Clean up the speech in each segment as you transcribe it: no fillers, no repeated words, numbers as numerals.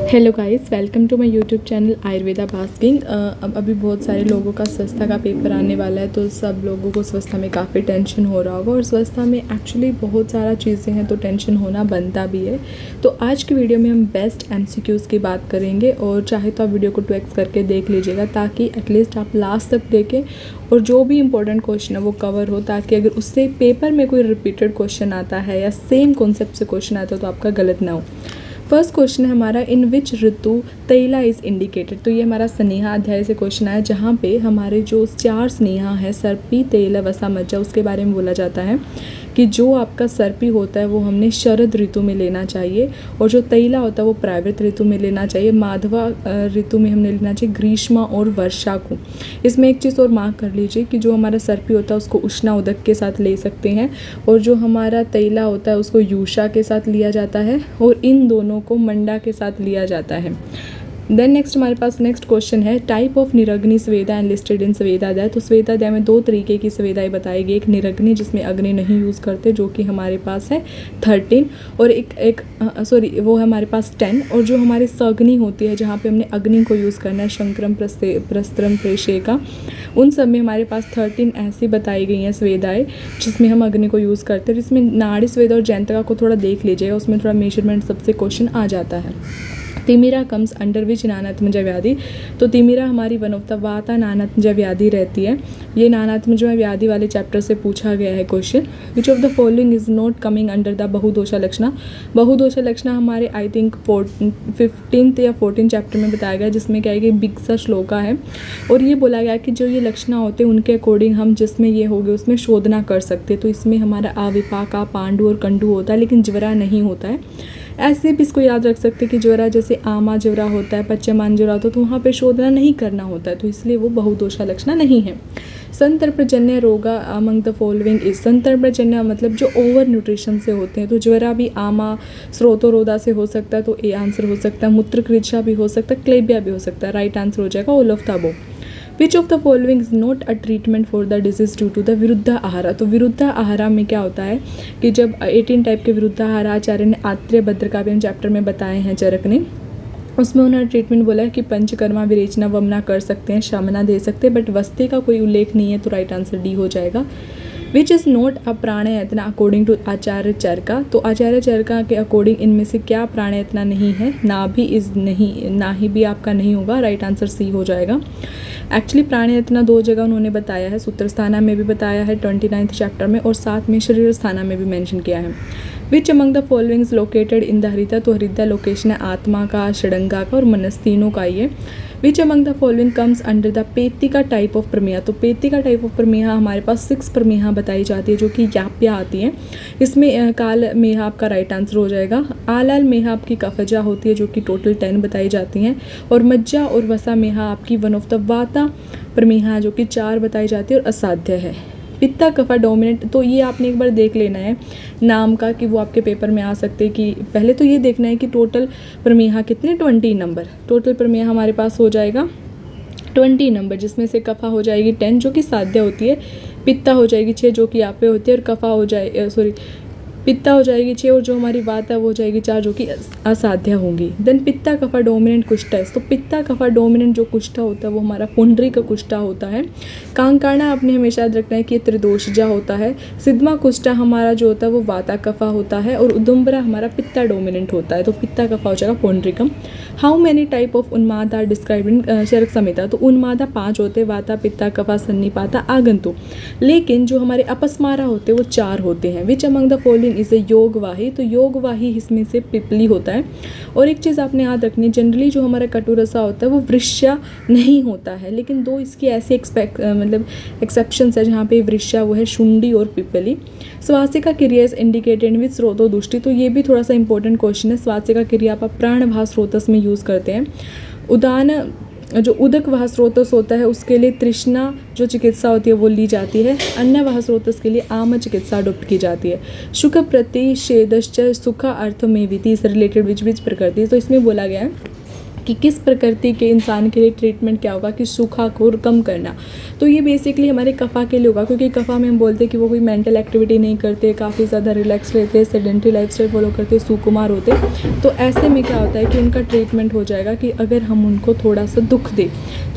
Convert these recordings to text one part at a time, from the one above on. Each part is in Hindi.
Hello guys, welcome to my YouTube channel Ayurveda बास्किंग। अब अभी बहुत सारे लोगों का स्वच्छता का पेपर आने वाला है, तो सब लोगों को स्वच्छता में काफ़ी टेंशन हो रहा होगा। और स्वच्छता में एक्चुअली बहुत सारा चीज़ें हैं, तो टेंशन होना बनता भी है। तो आज की वीडियो में हम बेस्ट एमसीक्यूज़ की बात करेंगे, और चाहे तो आप वीडियो को 2x करके देख लीजिएगा, ताकि एटलीस्ट आप लास्ट तक देखें और जो भी इंपॉर्टेंट क्वेश्चन है वो कवर हो, ताकि अगर उससे पेपर में कोई रिपीटेड क्वेश्चन आता है या सेम कॉन्सेप्ट से क्वेश्चन आता है तो आपका गलत ना हो। फर्स्ट क्वेश्चन है हमारा, इन विच ऋतु तैला इज़ इंडिकेटेड। तो ये हमारा स्नेहा अध्याय से क्वेश्चन आया, जहाँ पे हमारे जो 4 स्नेहा है, सर्पी, तेला, वसा, मज्जा, उसके बारे में बोला जाता है कि जो आपका सर्पी होता है वो हमने शरद ऋतु में लेना चाहिए, और जो तैला होता है वो प्राइवेट ऋतु में लेना चाहिए। माधवा ऋतु में हमने लेना चाहिए ग्रीष्मा और वर्षा को। इसमें एक चीज़ और मार्क कर लीजिए कि जो हमारा सर्पी होता है उसको उष्णा उदक के साथ ले सकते हैं, और जो हमारा तैला होता है उसको यूषा के साथ लिया जाता है, और इन दोनों को मंडा के साथ लिया जाता है। देन नेक्स्ट हमारे पास नेक्स्ट क्वेश्चन है, टाइप ऑफ निरग्नि स्वेदा एंड लिस्टेड इन स्वेदाध्याय। तो स्वेदाध्याय में 2 तरीके की स्वेदाएं बताई गई, एक निरग्नि जिसमें अग्नि नहीं यूज़ करते, जो कि हमारे पास है 13, और वो है हमारे पास 10, और जो हमारी सग्नि होती है जहाँ पे हमने अग्नि को यूज़ करना है, शंकरम, प्रस्त्रम, प्रेषेका, उन सब में हमारे पास 13 ऐसी बताई गई हैं स्वेदाएँ जिसमें हम अग्नि को यूज़ करते हैं। इसमें नाड़ी स्वेदा और जयंतिका को थोड़ा देख लीजिएगा, उसमें थोड़ा मेजरमेंट सबसे क्वेश्चन आ जाता है। तिमिरा कम्स अंडर विच नानात्मज व्याधि। तो तिमिरा हमारी वन ऑफ द वाता नानात्मज व्याधि रहती है। ये नानात्मज व्याधि वाले चैप्टर से पूछा गया है question. Which of the following is not coming under the बहुदोषा लक्षणा। बहुदोषा लक्षणा हमारे आई थिंक 15th या 14th चैप्टर में बताया गया, जिसमें क्या है कि बिग सा श्लोका है, और ये बोला गया कि जो ये लक्षण होते हैं उनके अकॉर्डिंग हम जिसमें ये हो गए उसमें शोधना कर सकते हैं। तो इसमें हमारा अविपाका, पांडु और कंडू होता है, लेकिन ज्वरा नहीं होता है। ऐसे भी इसको याद रख सकते हैं कि ज्वरा जैसे आमा ज्वरा होता है, पच्चमान ज्वरा होता है, तो वहाँ पे शोधना नहीं करना होता है, तो इसलिए वो बहुदोषा लक्षण नहीं है। संतर्पजन्य रोगा अमंग द फॉलोइंग इज। संतर्पजन्य मतलब जो ओवर न्यूट्रिशन से होते हैं, तो ज्वरा भी आमा स्रोतोरोधा से हो सकता है, तो ए आंसर हो सकता है। मूत्रकृच्छा भी हो सकता है, क्लेबिया भी हो सकता है, राइट आंसर हो जाएगा all of the above. Which of the following is not a treatment for the disease due to the viruddha ahara. तो विरुद्ध आहारा में क्या होता है कि जब 18 टाइप के विरुद्ध आहार आचार्य ने आत्रेय भद्रकाव्यम चैप्टर में बताए हैं चरक ने, उसमें उन्होंने ट्रीटमेंट बोला है कि पंचकर्मा, विरेचना, वमना कर सकते हैं, शमना दे सकते हैं, बट वस्ते का कोई उल्लेख नहीं है, तो राइट आंसर डी हो जाएगा। विच इज़ नॉट अ प्राणायतना अकॉर्डिंग टू आचार्य चरका। तो आचार्य चरका के अकॉर्डिंग इनमें से क्या प्राणायतना नहीं है, ना भी इज नहीं, ना ही भी आपका नहीं होगा, राइट आंसर सी हो जाएगा। एक्चुअली प्राणायतना 2 जगह उन्होंने बताया है, सूत्रस्थाना में भी बताया है 29th चैप्टर में, और साथ में शरीर स्थाना में भी मेंशन किया है। Which among the following is located in the हृदय। तो हृदय लोकेशन है आत्मा का, षडंगा का और मनस, तीनों का ही है। Which among the following comes under the पेतिका टाइप ऑफ प्रमेहा। तो पेतिका टाइप ऑफ प्रमेहा हमारे पास 6 प्रमेहा बताई जाती है, जो कि याप्या आती है। इसमें काल मेहा आपका राइट आंसर हो जाएगा। आलाल मेहा आपकी कफजा होती है, जो कि टोटल 10 बताई जाती हैं, और मज्जा और वसा मेहा आपकी वन ऑफ द वाता प्रमेहा, जो कि 4 बताई जाती है और असाध्य है। पित्ता कफा डोमिनेंट। तो ये आपने एक बार देख लेना है नाम का, कि वो आपके पेपर में आ सकते हैं। कि पहले तो ये देखना है कि टोटल प्रमेहा कितने, 20 नंबर। टोटल प्रमेहा हमारे पास हो जाएगा 20 नंबर, जिसमें से कफा हो जाएगी 10 जो कि साध्य होती है, पित्ता हो जाएगी 6 जो कि आप पे होती है, और कफा हो जाए पित्ता हो जाएगी 6, और जो हमारी वात है वो हो जाएगी 4 जो कि असाध्य होंगी। देन पित्ता कफा डोमिनेंट कुष्ठा। तो पित्ता कफा डोमिनेंट जो कुष्ठा होता है वो हमारा पुंडरी का कुष्ठा होता है। कांकाणा आपने हमेशा याद रखना है कि ये त्रिदोषजा होता है। सिद्धमा कुष्ठा हमारा जो होता है वो वाता कफा होता है, और उदुम्बरा हमारा पित्ता डोमिनेंट होता है, तो पित्ता कफा हो जाएगा पुंडरीकम। हाउ मैनी टाइप ऑफ उन्माद आर डिस्क्राइब्ड इन चरक संहिता। तो उन्मादा 5 होते हैं, वाता, पित्ता, कफा, सन्निपाता, आगंतु, लेकिन जो हमारे अपस्मारा होते हैं वो 4 होते हैं। Which among the following is a योगवाही। तो योगवाही इसमें से पिपली होता है। और एक चीज़ आपने याद रखनी, जनरली जो हमारा कटुरसा होता है वो वृष्या नहीं होता है, लेकिन 2 इसकी ऐसे एक्सेप्शंस है जहाँ पे वृष्या वो है शुंडी और पिपली। स्वासिका क्रिया इज इंडिकेटेड विद स्रोतो दुष्टि। तो ये भी थोड़ा सा इंपॉर्टेंट क्वेश्चन है। स्वासिका क्रिया आप प्राणभा स्रोतस में यूज़ करते हैं। उदान जो उदक वह स्रोतस होता है उसके लिए तृष्णा जो चिकित्सा होती है वो ली जाती है। अन्य वह स्रोतस के लिए आम चिकित्सा अडोप्ट की जाती है। शुक प्रतिषेधश्च सुख अर्थ में विधि से रिलेटेड विच प्रकृति। तो इसमें बोला गया है कि किस प्रकृति के इंसान के लिए ट्रीटमेंट क्या होगा कि सूखा को कम करना। तो ये बेसिकली हमारे कफ़ा के लिए होगा, क्योंकि कफ़ा में हम बोलते हैं कि वो कोई मेंटल एक्टिविटी नहीं करते, काफ़ी ज़्यादा रिलैक्स रहते हैं, सेडेंटरी लाइफस्टाइल फॉलो करते, सुकुमार होते। तो ऐसे में क्या होता है कि उनका ट्रीटमेंट हो जाएगा कि अगर हम उनको थोड़ा सा दुख दें,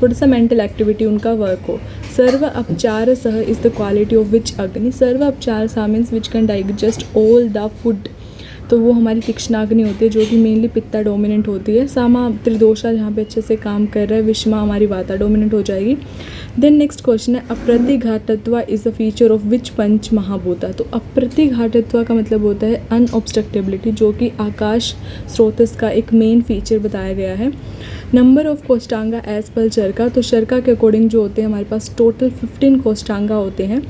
थोड़ा सा मेंटल एक्टिविटी उनका वर्क हो। सर्व अपचार सह is the quality of which अग्नि, सर्व अपचार सा means which can digest all the food. तो वो हमारी तीक्ष्णाग्नि होती है जो कि मेनली पित्ता डोमिनेंट होती है। सामा त्रिदोषा जहाँ पे अच्छे से काम कर रहा है, विषमा हमारी वाता डोमिनेंट हो जाएगी। देन नेक्स्ट क्वेश्चन है अप्रतिघातत्व is a feature of which पंच महाभूता। तो अप्रतिघातत्व का मतलब होता है अनऑब्स्ट्रक्टेबिलिटी, जो कि आकाश स्रोतस का एक मेन फीचर बताया गया है। नंबर ऑफ कोष्टांगा एज पर चरका, तो चरका के अकॉर्डिंग जो होते हैं हमारे पास टोटल 15 कोष्टांगा होते हैं।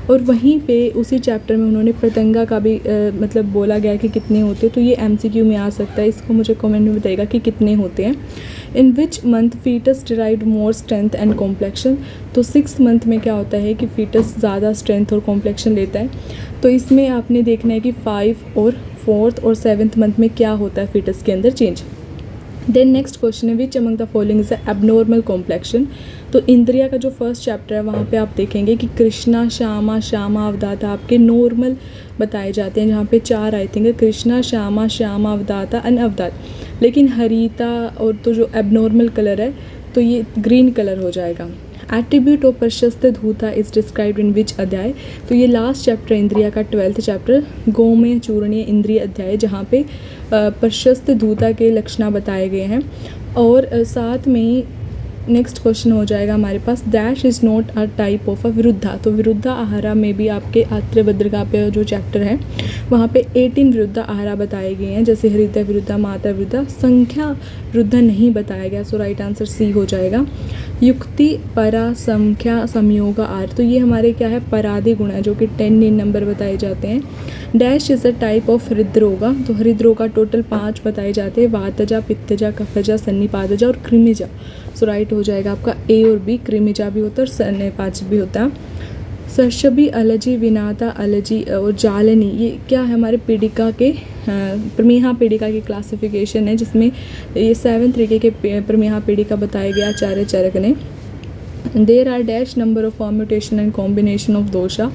और वहीं पे उसी चैप्टर में उन्होंने प्रत्यंगा का भी मतलब बोला गया कि कितने होते हैं। तो ये MCQ में आ सकता है, इसको मुझे कमेंट में बताइएगा कि कितने होते हैं। In which month fetus derive more strength and complexion, तो 6th मंथ में क्या होता है कि फीटस ज़्यादा स्ट्रेंथ और कॉम्प्लेक्शन लेता है। तो इसमें आपने देखना है कि 5 और 4th और 7th मंथ में क्या होता है फीटस के अंदर चेंज। देन नेक्स्ट क्वेश्चन है which among the following is abnormal complexion. तो इंद्रिया का जो फर्स्ट चैप्टर है वहाँ पे आप देखेंगे कि कृष्णा श्यामा श्यामा अवदाता आपके नॉर्मल बताए जाते हैं, जहाँ पे 4 आई थिंक है, कृष्णा श्यामा श्यामा अवदाता एंड अवदात। लेकिन हरीता और तो जो एबनॉर्मल कलर है तो ये ग्रीन कलर हो जाएगा। एट्रीब्यूट ऑफ प्रशस्त धूता इज डिस्क्राइब्ड इन विच अध्याय। तो ये लास्ट चैप्टर इंद्रिया का 12th चैप्टर गोमय चूर्णीय इंद्रिय अध्याय, जहाँ पे प्रशस्त धूता के लक्षण बताए गए हैं। और साथ में ही नेक्स्ट क्वेश्चन हो जाएगा हमारे पास dash is not a type of a विरुद्धा। तो विरुद्धा आहारा में भी आपके आत्र्य भद्रका पे जो चैप्टर है वहाँ पे 18 विरुद्धा आहारा बताए गए हैं, जैसे हृदय विरुद्धा, माता विरुद्धा, संख्या विरुद्धा नहीं बताया गया। सो राइट आंसर सी हो जाएगा। युक्ति परा संख्या संयोग आर, तो ये हमारे क्या है परादि गुण है जो कि 10 नंबर बताए जाते हैं। Dash is a type of हृदरोगा, तो हृदरोगा टोटल 5 बताए जाते हैं, वातजा, पित्तजा, कफजा, सन्निपातजा और कृमिजा। सो राइट हो जाएगा आपका ए और बी, कृमिजा भी होता है और सन्निपात भी होता है। सर्षभी, अलजी, विनाता, अलजी और जालनी, ये क्या है हमारे पीड़िका के प्रमेहा पीड़िका की क्लासिफिकेशन है, जिसमें ये 7 तरीके के प्रमेहा पीड़िका बताए गए आचार्य चरक ने। There are dash number of permutation and combination of दोषा,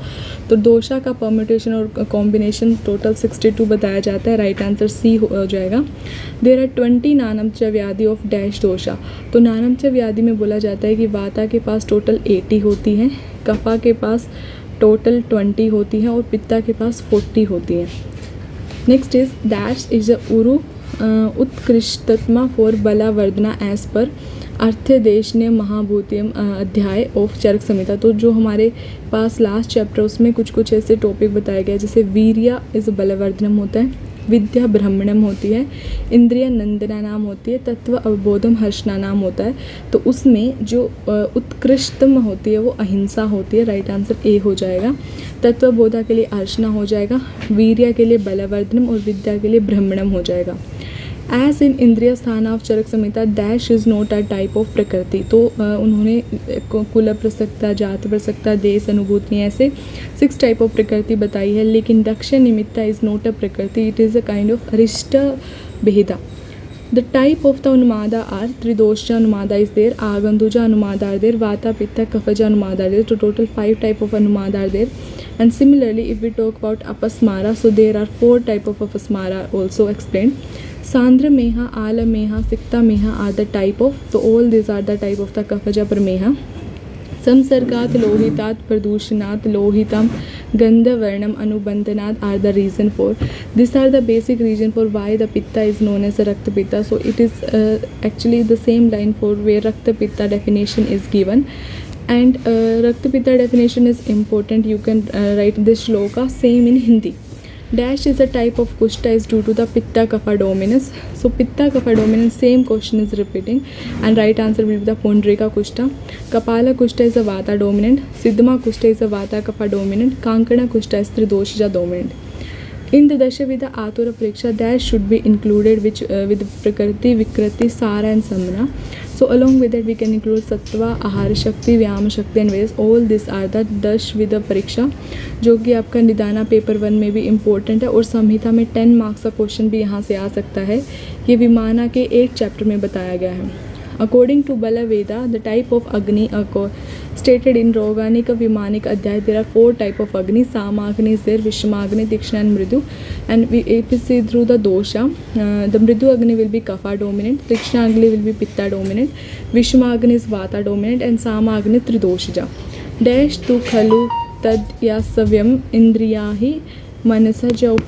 तो दोषा का परम्यूटेशन और कॉम्बिनेशन टोटल 62 बताया जाता है। राइट आंसर सी हो जाएगा। देर आर 20 नानमच व्याधि ऑफ डैश दोषा, तो नानमच व्याधि में बोला जाता है कि वाता के पास टोटल 80 होती हैं, कफा के पास टोटल 20 होती हैं और पित्ता के पास 40 होती हैं। Next is dash is a उरु उत्कृष्टतमा फॉर बलावर्धना एज पर अर्थदेश ने महाभूतियम अध्याय ऑफ चरक संहिता। तो जो हमारे पास लास्ट चैप्टर उसमें कुछ ऐसे टॉपिक बताए गए, जैसे वीर्य इज बलवर्धनम होता है, विद्या ब्रह्मणम होती है, इंद्रिय नंदना नाम होती है, तत्व अवबोधम हर्षना नाम होता है। तो उसमें जो उत्कृष्टतम होती है वो अहिंसा होती है। राइट आंसर ए हो जाएगा। तत्वबोधा के लिए हर्षना हो जाएगा, वीर्य के लिए बलवर्धनम और विद्या के लिए ब्रह्मणम हो जाएगा। As in Indriya Sthana of Charaka Samhita dash is not a type of prakriti, तो उन्होंने कुल प्रसक्ता, जात प्रसक्ता, देश अनुभूति ऐसे 6 टाइप ऑफ प्रकृति बताई है। लेकिन दक्ष निमित्ता इज़ नॉट अ प्रकृति, it is a kind of अरिष्ट भेदा। द टाइप ऑफ द अनुमादा आर त्रिदोषा अनुमादा इज देर, आगंदुजा अनुमादा आर देर, वाता पित्ता कफजा अनुमादा आर देर। तो टोटल 5 टाइप ऑफ अनुमादा are there. And similarly, if we talk about apasmara, so there are 4 type of apasmara also explained. Sandra meha, ala meha, sikta meha are the type of, so all these are the type of the kafaja prameha. संसर्गात लोहितात प्रदूषणात लोहितम गंधवर्णम अनुबंधनात are the reason for. These are the basic reason for why the pitta is known as a rakta pitta. So it is actually the same line for where rakta pitta definition is given. And rakta pitta definition is important. You can write this shloka same in Hindi. Dash is a type of kushta is due to the pitta kapha dominance. So pitta kapha dominance, same question is repeating, and right answer will be the pundrika kushta. Kapala kushta is a vata dominant, siddhma kushta is a vata kapha dominant, kankana kushta is tridoshija dominant. In the दशविध आतुर परीक्षा that should be included which with प्रकृति विकृति सारा एंड समना. So along with that we can include sattva, ahar shakti, vyam shakti and Veds. All these are the दशविध परीक्षा जो कि आपका निदाना पेपर 1 में भी इम्पोर्टेंट है और संहिता में 10 मार्क्स का क्वेश्चन भी यहाँ से आ सकता है. ये विमाना के 8 चैप्टर में बताया गया है. अकॉर्डिंग टू बलवेदा द टाइप ऑफ अग्नि stated in Roganika Vimanik Adhyay, there are 4 type of Agni. Samagni is there, Vishmagni, Tikshna and Mridu. And if we see through the dosha, the Mridu Agni will be Kapha dominant, Tikshna Agni will be Pitta dominant, Vishmagni is Vata dominant and Samagni Tridoshja. Dash tu khalu tad yasavyam indriyahi manasa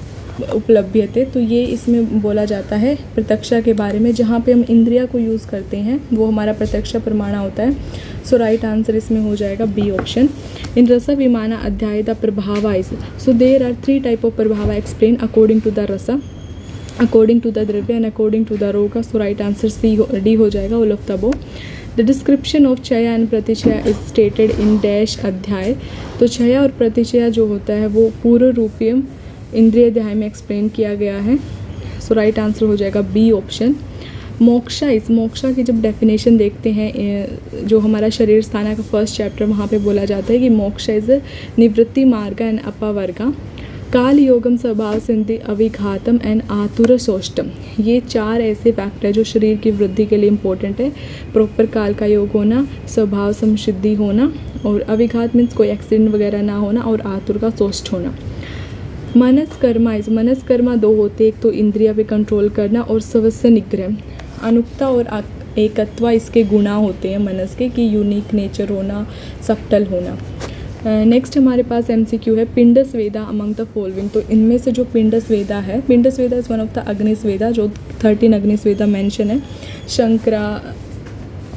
उपलब्ध्यते. तो ये इसमें बोला जाता है प्रत्यक्षा के बारे में. जहाँ पे हम इंद्रिया को यूज़ करते हैं वो हमारा प्रत्यक्षा प्रमाण होता है. सो राइट आंसर इसमें हो जाएगा बी ऑप्शन. इन रस विमाना अध्याय द प्रभाव is. So there are 3 type of प्रभाव एक्सप्लेन अकॉर्डिंग टू द रस, अकॉर्डिंग टू द द्रव्य एंड अकॉर्डिंग टू द रोग. So right answer C D हो जाएगा all of the above. The description of क्षय एंड प्रतिक्षय इज स्टेटेड इन डैश अध्याय. तो क्षय और प्रतिक्षय जो होता है वो पूर्व रूपीय इंद्रिय अध्याय में एक्सप्लेन किया गया है. सो राइट आंसर हो जाएगा बी ऑप्शन. मोक्षा इस, मोक्षा की जब डेफिनेशन देखते हैं जो हमारा शरीर स्थाना का फर्स्ट चैप्टर वहाँ पे बोला जाता है कि मोक्षा इज निवृत्ति मार्ग एंड अपवर्गा. काल योगम स्वभाव सिंधि अविघातम एंड आतुर सोष्टम. ये 4 ऐसे फैक्टर जो शरीर की वृद्धि के लिए इम्पोर्टेंट है. प्रॉपर काल का योग होना, स्वभाव समसिद्धि होना और अविघात मीन्स कोई एक्सीडेंट वगैरह ना होना और आतुर का सोष्ट होना. मनस कर्मा इस, मनस कर्मा 2 होते, एक तो इंद्रिया पे कंट्रोल करना और स्वस्य निग्रह. अनुक्ता और एकत्वा इसके गुणा होते हैं मनस के, कि यूनिक नेचर होना, सब्टल होना. नेक्स्ट हमारे पास MCQ है पिंडस वेदा अमंग द फॉलोइंग. तो इनमें से जो पिंडस वेदा है, पिंडस वेदा इज़ वन ऑफ द अग्निस वेदा, जो 13 अग्निस वेदा मेंशन है. शंकरा,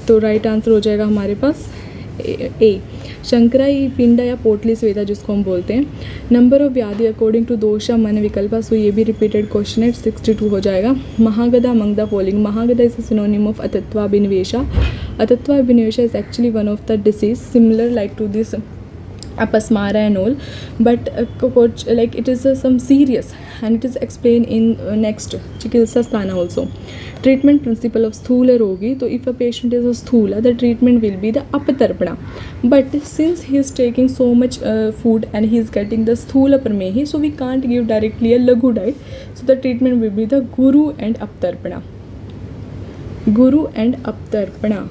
तो राइट आंसर हो जाएगा हमारे पास ए. शंकराई पिंडा या पोटली स्वेदा जिसको हम बोलते हैं. नंबर ऑफ व्याधि अकॉर्डिंग टू दोषा मन विकल्पा. सो ये भी रिपीटेड क्वेश्चन है, 62 हो जाएगा. महागदा अमंग द फॉलोइंग. महागदा इज अ सिनोनिम ऑफ अतत्वाभिनिवेशा. अतत्वाभिनिवेशा is actually one of the disease similar like to this apasmara and all, but like it is some serious and it is explained in next chikitsa sthana also. Treatment principle of sthula rogi. So if a patient is a sthula, the treatment will be the apatarpana, but since he is taking so much food and he is getting the sthula pramehi, so we can't give directly a laghu diet, so the treatment will be the guru and aptarpana. Guru and aptarpana,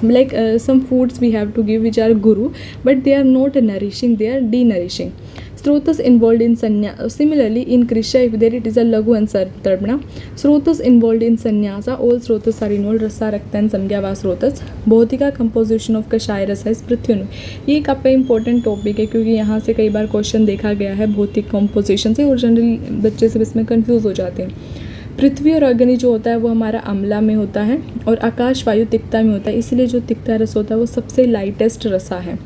like some foods we have to give which are guru, but they are not nourishing, they are denourishing. Srotas involved in sanya. Similarly in krisha, if there it is a laghu and sartarpana. Srotas involved in sanyasa, all srotas are involved. rasa rakta and samgyava srotas. भौतिका composition of कषाय रसा इस पृथ्वी. ये एक आपका इंपॉर्टेंट टॉपिक है क्योंकि यहाँ से कई बार क्वेश्चन देखा गया है भौतिक कंपोजिशन से और जनरली बच्चे सब इसमें कन्फ्यूज़ हो जाते हैं. पृथ्वी और अग्नि जो होता है वो हमारा अम्ला में होता है और आकाश वायु तिक्ता में होता है, इसलिए जो तिक्ता रस होता है वो सबसे लाइटेस्ट रसा है.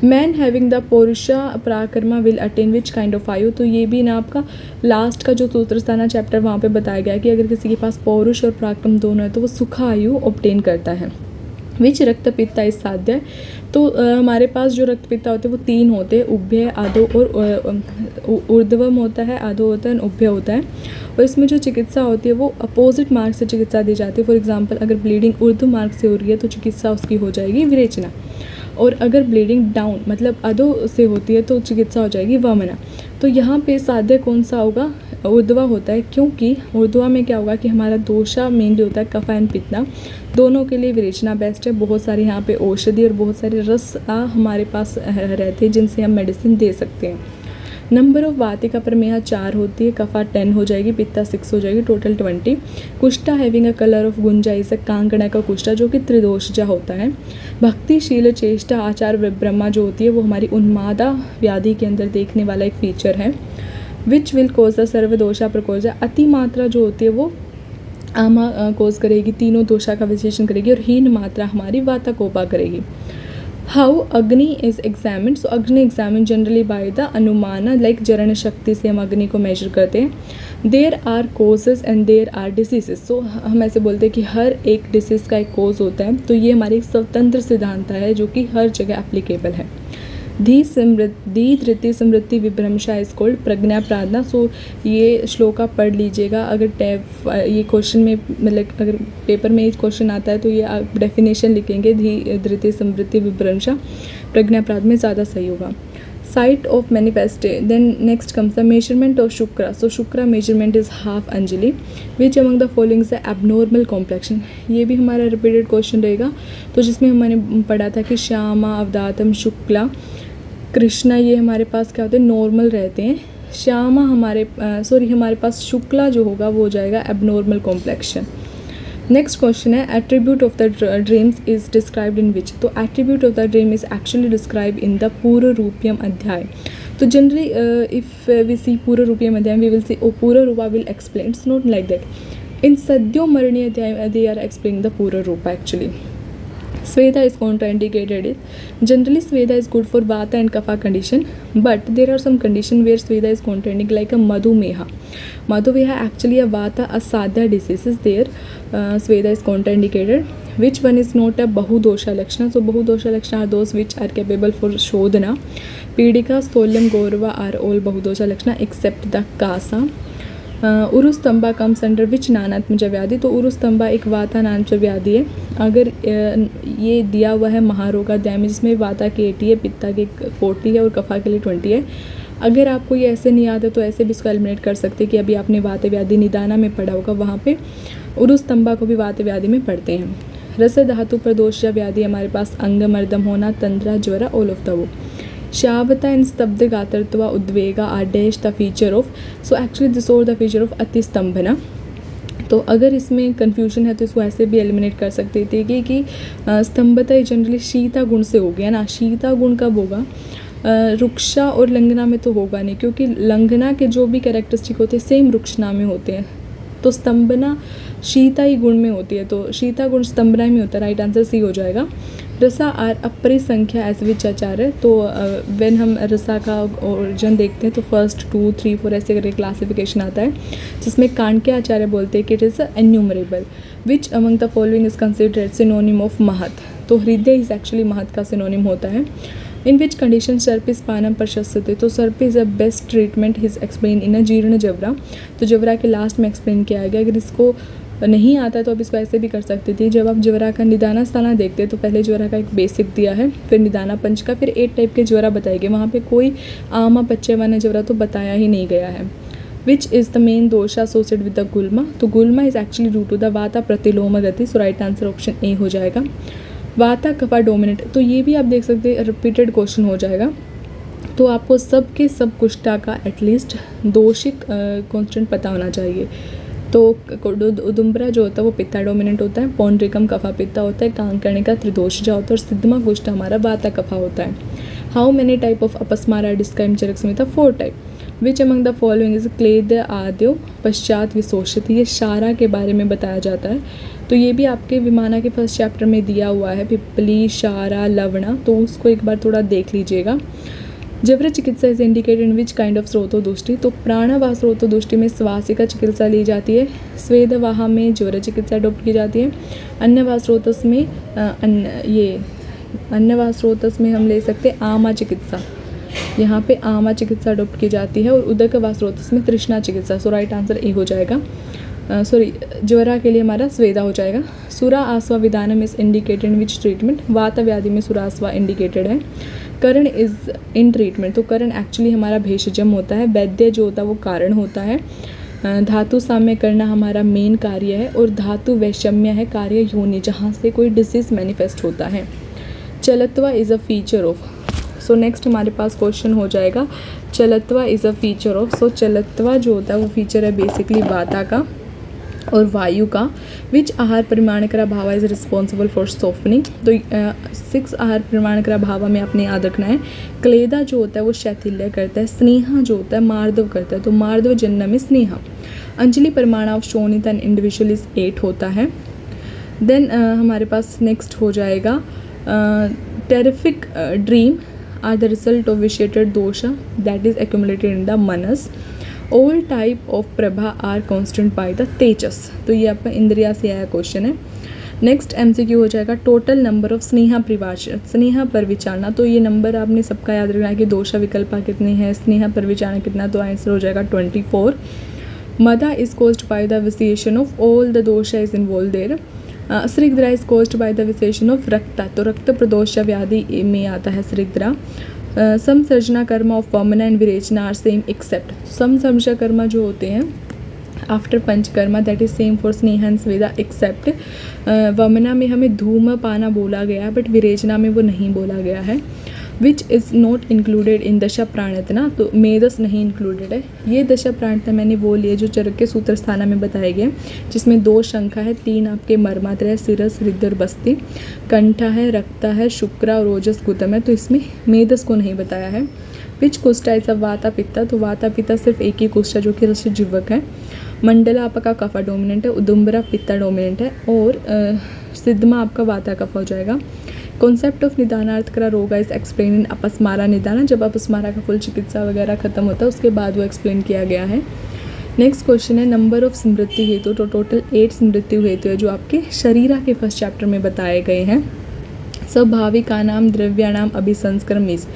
मैन हैविंग द पौरुषा पराक्रमा will attain which kind of आयु. तो ये भी ना आपका लास्ट का जो सूत्रस्थाना चैप्टर वहाँ पे बताया गया कि अगर किसी के पास पौरुष और पराक्रम दोनों है तो वो सुखा आयु ऑब्टेन करता है. विच रक्त पित्ता इस साध्य. तो हमारे पास जो रक्त पित्ता होते हैं वो 3 होते हैं, उभय, आधो और ऊर्ध्वम होता है, आधो होता है, उभय होता है. और इसमें जो चिकित्सा होती है वो अपोजिट मार्ग से चिकित्सा दी जाती है. फॉर एग्जांपल अगर ब्लीडिंग ऊर्ध्व मार्ग से हो रही है तो चिकित्सा उसकी हो जाएगी विरेचना, और अगर ब्लीडिंग डाउन मतलब अधो से होती है तो चिकित्सा हो जाएगी वमना. तो यहाँ पे साध्य कौन सा होगा, ऊर्ध्वा होता है, क्योंकि ऊर्ध्वा में क्या होगा कि हमारा दोषा मेनली होता है कफा एंड पित्ता, दोनों के लिए विरेचना बेस्ट है. बहुत सारी यहाँ पे औषधि और बहुत सारे रस हमारे पास रहते हैं जिनसे हम मेडिसिन दे सकते हैं. नंबर ऑफ वातिका प्रमेह 4 होती है, कफा 10 हो जाएगी, पित्ता 6 हो जाएगी, टोटल 20. कुष्ठा हैविंग अ कलर ऑफ गुंजा इस कांकड़ा का कुष्ठा जो कि त्रिदोषजा होता है. भक्तिशील चेष्टा आचार ब्रह्मा जो होती है वो हमारी उन्मादा व्याधि के अंदर देखने वाला एक फीचर है. विच विल कोज द सर्वदोषा प्रकोजा. अति मात्रा जो होती है वो आमा कोज करेगी, तीनों दोषा का विशेषण करेगी, और हीन मात्रा हमारी वाता कोपा करेगी. हाउ अग्नि इज एग्जामिन. सो अग्नि एग्जामिन जनरली बाय द अनुमाना, लाइक जरण शक्ति से हम अग्नि को मेजर करते हैं. There are causes and there are diseases. So हम ऐसे बोलते हैं कि हर एक डिसीज़ का एक कोज होता है. तो ये हमारी एक स्वतंत्र सिद्धांत है जो कि हर जगह एप्लीकेबल है. धी धृति स्मृति विभ्रंशा इज कॉल्ड प्रज्ञा प्रार्थना। सो ये श्लोक आप पढ़ लीजिएगा। अगर ये क्वेश्चन में मतलब अगर पेपर में इस क्वेश्चन आता है तो ये आप डेफिनेशन लिखेंगे धी धृति स्मृति विभ्रंशा प्रज्ञा प्रार्थना में ज़्यादा सही होगा। Site of manifest. Then next comes the measurement of शुक्रा। सो शुक्रा मेजरमेंट इज हाफ अंजलि। Which among the following is the abnormal complexion. ये भी हमारा रिपीटेड क्वेश्चन रहेगा। तो जिसमें हमने पढ़ा था कि श्यामा अवदातम शुक्ला कृष्णा, ये हमारे पास क्या होते हैं, नॉर्मल रहते हैं। श्यामा हमारे पास शुक्ला जो होगा वो हो जाएगा एबनॉर्मल कॉम्प्लेक्शन। नेक्स्ट क्वेश्चन है attribute of the dreams is described in which. तो attribute of the dream is actually describe in the पूर्वरूप्यम अध्याय। तो जनरली इफ वी सी पूर्वरूप्यम अध्याय वी विल सी पूर्वरूपा will explain, it's not like that. In सद्यो मरणीय अध्याय दे आर एक्सप्लेनिंग द पूर्वरूपा actually. Sveda is contraindicated. Generally, Sveda is good for Vata and Kapha condition, but there are some condition where Sveda is contraindicated, like a Madhumeha. Madhumeha actually a Vata asadhya disease is there. Sveda is contraindicated. Which one is not a Bahudosha Lakshana? So Bahudosha Lakshana are those which are capable for Shodhana. Pidika, Stolyam, Gaurava are all Bahudosha Lakshana except the Kasa. उरुस्तंभा कम्स अंडर विच नानात्मज व्याधि। तो उरुस्तंभा एक वाता नामच व्याधि है। अगर ये दिया हुआ है महारोगाध्याय में, जिसमें वाता की 80 है, पित्ता की 40 है और कफा के लिए 20 है। अगर आपको ये ऐसे नहीं याद है तो ऐसे भी इसको एलिमिनेट कर सकते हैं कि अभी आपने वात व्याधि निदाना में पढ़ा होगा, वहाँ पे उरुस्तंभा को भी वात व्याधि में पढ़ते हैं। रस धातु प्रदोष व्याधि हमारे पास अंगमर्दम होना, तंद्रा, ज्वरा, ऑल ऑफ द वो। शावता एंड स्तब्ध गातरत्वा उद्वेगा are dash the feature of. So actually this और द फीचर ऑफ अतिस्तंभना। तो अगर इसमें कन्फ्यूजन है तो इसको ऐसे भी एलिमिनेट कर सकते थे कि स्तंभता जनरली शीता गुण से हो गया ना। शीता गुण कब होगा, रुक्षा और लंघना में तो होगा नहीं, क्योंकि लंघना के जो भी कैरेक्टरिस्टिक होते हैं सेम रुक्षना में होते हैं। तो स्तंभना शीता ही गुण में होती है, तो शीता गुण स्तंभना में होता है। राइट आंसर सी हो जाएगा। रसा आर अपरिसंख्या एज विच आचार्य। तो व्हेन हम रसा का ओरिजिन देखते हैं तो 1, 2, 3, 4 ऐसे करके क्लासिफिकेशन आता है, जिसमें कांडके आचार्य बोलते हैं कि it is enumerable. Which among the following is considered synonym of महत। तो हृदय इज एक्चुअली महत का सिनोनिम होता है। इन विच कंडीशन सर्प इज पानम प्रशस्यते। तो सर्प is a best treatment his explain in a जीर्ण जबरा। तो जबरा के लास्ट में एक्सप्लेन किया गया। अगर इसको नहीं आता तो आप इसको ऐसे भी कर सकते थे। जब आप ज्वरा का निदाना स्थाना देखते हैं तो पहले ज्वरा का एक बेसिक दिया है, फिर निदाना पंच का, फिर 8 टाइप के ज्वरा बताए गए। वहाँ पे कोई आमा पच्चेवाना ज्वरा तो बताया ही नहीं गया है। विच इज़ द मेन दोष एसोसिएटेड विद द गुल्मा। तो गुल्मा is actually due to the वाता प्रतिलोम गति। So right answer option A हो जाएगा। वाता कफा डोमिनेट। तो ये भी आप देख सकते हैं रिपीटेड क्वेश्चन हो जाएगा। तो आपको सब के सब कुष्ठा का एटलीस्ट दोषिक कॉन्स्टेंट पता होना चाहिए। तो उदुम्बरा जो होता है वो पित्ता डोमिनेंट होता है, पौंड्रिकम कफा पित्ता होता है, कांकर्णिका त्रिदोषजा होता है और सिद्धमा कुष्ठा हमारा वाता कफा होता है। हाउ मेनी टाइप ऑफ अपस्मारा डिस्क्राइब चरक समिता? 4 टाइप। Which among the following is क्लेद आद्यो पश्चात विशोषित। ये शारा के बारे में बताया जाता है। तो ये भी आपके विमाना के फर्स्ट चैप्टर में दिया हुआ है, पिपली, शारा, लवणा। तो उसको एक बार थोड़ा देख लीजिएगा। जवर चिकित्सा is indicated in which kind of स्रोतो दुष्टि। तो प्राणवाह स्रोतो दुष्टि में स्वासिका चिकित्सा ली जाती है। स्वेदवाह में ज्वर चिकित्सा अडोप्ट की जाती है। अन्यवाह स्रोतस में अन्यवाह स्रोतस में हम ले सकते हैं आमा चिकित्सा। यहाँ पे आमा चिकित्सा अडोप्ट की जाती है। और उदकवाह स्रोतस में तृष्णा चिकित्सा। सो राइट आंसर ए हो जाएगा। ज्वरा के लिए हमारा स्वेदा हो जाएगा। सुरा आस्वा विधानम is indicated in which treatment. वात व्याधि में सुरास्वा इंडिकेटेड है। करण इज इन ट्रीटमेंट। तो करण एक्चुअली हमारा भेषजम होता है। वैद्य जो होता है वो कारण होता है। धातु साम्य करना हमारा मेन कार्य है। और धातु वैषम्य है कार्य योनि, जहाँ से कोई डिसीज मैनिफेस्ट होता है। चलत्वा is a feature of. So next हमारे पास क्वेश्चन हो जाएगा चलत्वा is a feature of. So चलत्वा जो होता है वो फीचर है बेसिकली वाता का और वायु का। विच आहार परिमाणकरा भावा इज रिस्पॉन्सिबल फॉर सॉफ्टनिंग। तो 6 आहार परिमाणकरा भावा में आपने याद रखना है। क्लेदा जो होता है वो शैथिल्य करता है। स्नेहा जो होता है मार्दव करता है। तो मार्दव जन्म में स्नेहा। अंजलि परिमाण of Shonit and individual is 8 होता है। देन हमारे पास नेक्स्ट हो जाएगा terrific dream are the result of vitiated दोषा that is accumulated in the मनस। ऑल टाइप ऑफ प्रभा आर कॉन्स्टेंट बाय द तेजस। तो ये आपका इंद्रिया से आया क्वेश्चन है। नेक्स्ट MCQ हो जाएगा टोटल नंबर ऑफ स्नेहा पर विचारना। तो ये नंबर आपने सबका याद रखना है कि दोषा विकल्पा कितनी है, स्नेहा पर विचारना कितना, तो आंसर हो जाएगा 24। मदा इज कोज्ड बाय द विशेषण ऑफ ऑल द दोषा इज इन्वॉल्व देयर। स्निग्धा इज कोज्ड बाय द विशेषण ऑफ रक्ता, तो रक्त प्रदोष व्याधि में आता है स्निग्धा। समसर्जना कर्म ऑफ वमना एंड विरेचना आर सेम एक्सेप्ट, समसर्जना कर्म जो होते हैं आफ्टर पंचकर्मा दैट इज सेम फॉर स्नेहा एंड स्वेदा एक्सेप्ट वमना में हमें धूम पाना बोला गया है बट विरेचना में वो नहीं बोला गया है। Which is not included in दशा प्राणतना, तो मेदस नहीं इंक्लूडेड है। ये दशा प्राणता मैंने वो लिए जो चरक के सूत्र स्थाना में बताए गए, जिसमें 2 शंखा है, 3 आपके मर्मात्र है, सिरस हृदय और बस्ती, कंठा है, रक्ता है, शुक्र और ओजस गुतम है, तो इसमें मेदस को नहीं बताया है। विच कुष्ठा इज अ वाता पित्ता, तो वाता पित्ता सिर्फ एक ही कुष्ठा जो कि रस जीवक है। मंडला आपका कफा डोमिनेंट है, उदुम्बरा पित्ता डोमिनेंट है, और सिद्धमा आपका वाता कफ हो जाएगा। कॉन्सेप्ट ऑफ निदानार्थ करा रोगा इज एक्सप्लेन इन अपस्मारा निदाना, जब अपस्मारा का फुल चिकित्सा वगैरह खत्म होता है उसके बाद वो एक्सप्लेन किया गया है। नेक्स्ट क्वेश्चन है नंबर ऑफ स्मृति हेतु, तो टोटल 8 स्मृति हेतु है जो आपके शरीरा के फर्स्ट चैप्टर में बताए गए हैं। स्वाभाविका नाम द्रव्याणाम अभिसंस्करण इस,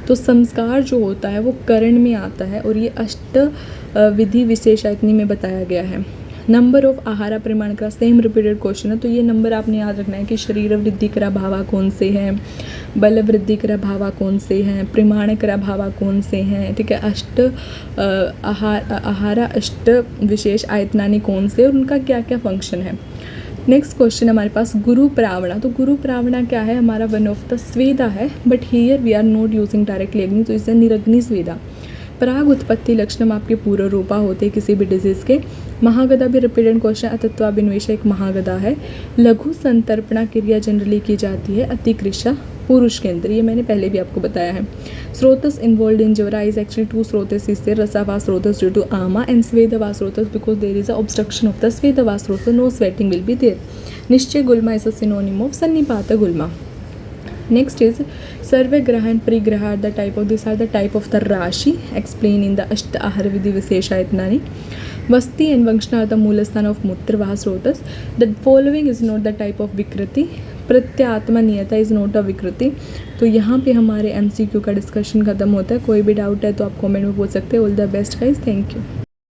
तो संस्कार जो होता है वो करण में आता है और ये अष्ट विधि विशेषायतनी में बताया गया है। नंबर ऑफ आहारा परिमाण का सेम रिपीटेड क्वेश्चन है, तो ये नंबर आपने याद रखना है कि शरीर वृद्धि करा भावा कौन से हैं, बल वृद्धि करा भावा कौन से हैं, परिमाण करा भावा कौन से हैं, ठीक है। अष्ट आहारा अष्ट विशेष आयतनानी कौन से और उनका क्या क्या फंक्शन है। नेक्स्ट क्वेश्चन हमारे पास गुरु प्रावणा, तो गुरु प्रावणा क्या है, हमारा वन ऑफ द स्वेदा है but here we are not using directly agni, तो इसे निरग्नि स्वेदा। पराग उत्पत्ति लक्षण आपके पूर्व रूपा होते हैं किसी भी डिजीज़ के। महागदा भी रिपीटेड क्वेश्चन, अतत्वाभिनिवेश एक महागदा है। लघु संतर्पणा क्रिया जनरली की जाती है, अतिकृषा पुरुष के अंदर, ये मैंने पहले भी आपको बताया है। स्रोतस इन्वॉल्व इन जवरा इज एक्चुअली 2 स्रोतस इज देयर, रसावा स्रोतस ड्यू टू आमा एंड स्वेदवा स्रोतस because there is a obstruction of the स्वेदवा स्रोतस, no sweating will be there. निश्चय गुल्मा इज अ सिनोनिम ऑफ सन्निपात गुल्मा। Next is survey graha and pre-graha are the type of, these are the type of the rashi explained in the Ashta Ahara Vidhi Visheshayatnani. Vasti and Vankshna are the Moolasthana of Mutra Vaha Srotas. The following is not the type of Vikriti. प्रत्यात्मा नियता इज़ नॉट अ विकृति। तो यहाँ पे हमारे MCQ का डिस्कशन खत्म होता है। कोई भी डाउट है तो आप कमेंट में पूछ सकते हैं। All the best guys, thank you.